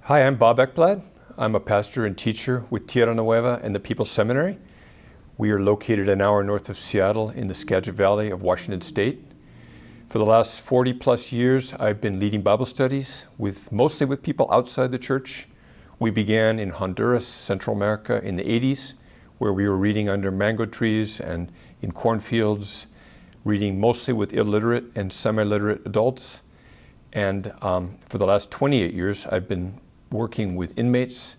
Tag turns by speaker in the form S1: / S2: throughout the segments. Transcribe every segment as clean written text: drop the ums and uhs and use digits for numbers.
S1: Hi, I'm Bob Ekblad. I'm a pastor and teacher with Tierra Nueva and the People's Seminary. We are located an hour north of Seattle in the Skagit Valley of Washington State. For the last 40 plus years, I've been leading Bible studies mostly with people outside the church. We began in Honduras, Central America in the 80s, where we were reading under mango trees and in cornfields, reading mostly with illiterate and semi-literate adults. And for the last 28 years, I've been working with inmates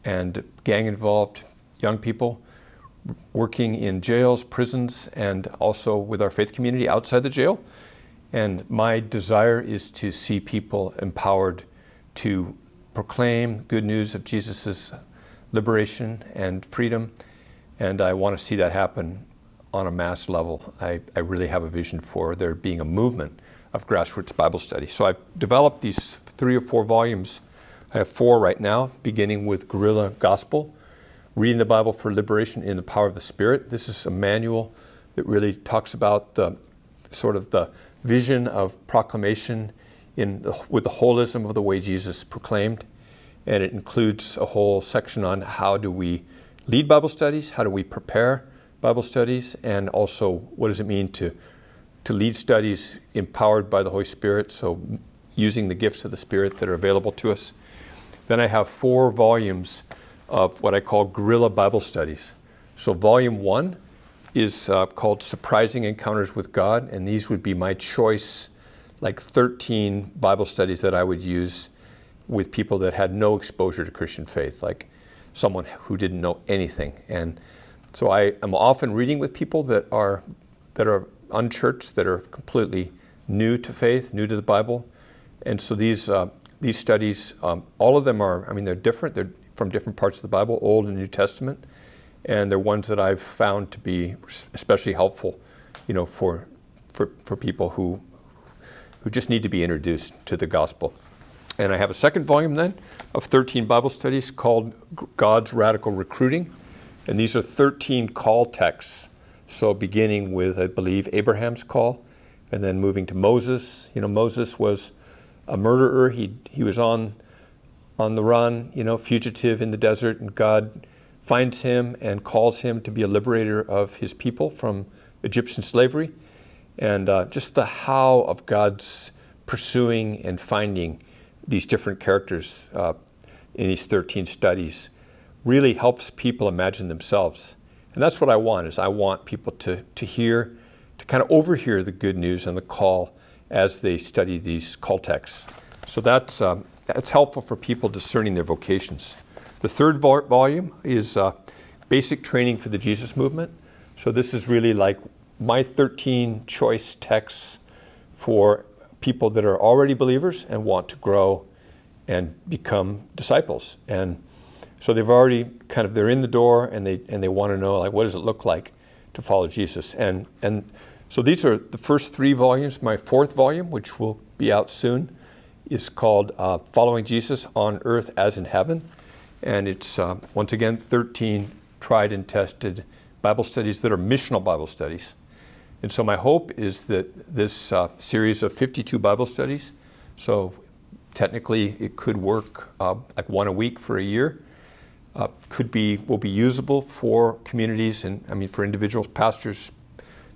S1: and gang-involved young people, working in jails, prisons, and also with our faith community outside the jail. And my desire is to see people empowered to proclaim good news of Jesus' liberation and freedom. And I want to see that happen on a mass level. I really have a vision for there being a movement of grassroots Bible study. So I've developed these 3 or 4 volumes. I have 4 right now, beginning with Guerrilla Gospel, Reading the Bible for Liberation in the Power of the Spirit. This is a manual that really talks about the vision of proclamation with the holism of the way Jesus proclaimed. And it includes a whole section on how do we lead Bible studies, how do we prepare Bible studies, and also what does it mean to lead studies empowered by the Holy Spirit, so using the gifts of the Spirit that are available to us. Then I have 4 volumes of what I call Guerrilla Bible Studies. So volume 1 is called Surprising Encounters with God, and these would be my choice, like 13 Bible studies that I would use with people that had no exposure to Christian faith, like someone who didn't know anything. And so I am often reading with people that are unchurched, that are completely new to faith, new to the Bible. And so these studies, all of them they're different. They're from different parts of the Bible, Old and New Testament. And they're ones that I've found to be especially helpful, for people who just need to be introduced to the gospel. And I have a second volume then of 13 Bible studies called God's Radical Recruiting. And these are 13 call texts. So beginning with, I believe, Abraham's call, and then moving to Moses. Moses was a murderer. He was on the run, fugitive in the desert, and God finds him and calls him to be a liberator of his people from Egyptian slavery. And just the how of God's pursuing and finding these different characters in these 13 studies really helps people imagine themselves. And that's what I want, I want people to kind of overhear the good news and the call as they study these call texts. So that's helpful for people discerning their vocations. The third volume is Basic Training for the Jesus Movement. So this is really like my 13 choice texts for people that are already believers and want to grow and become disciples. And so they've already they're in the door and they want to know, what does it look like to follow Jesus? And so these are the first 3 volumes. My 4th volume, which will be out soon, is called Following Jesus on Earth as in Heaven. And it's, once again, 13 tried and tested Bible studies that are missional Bible studies. And so my hope is that this series of 52 Bible studies, so technically it could work like 1 a week for a year, will be usable for communities and for individuals, pastors,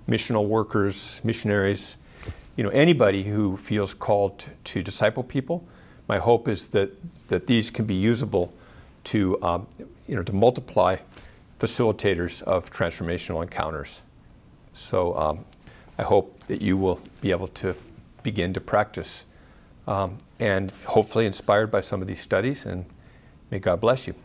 S1: missional workers, missionaries, anybody who feels called to disciple people. My hope is that these can be usable to multiply facilitators of transformational encounters. So I hope that you will be able to begin to practice and hopefully inspired by some of these studies, and may God bless you.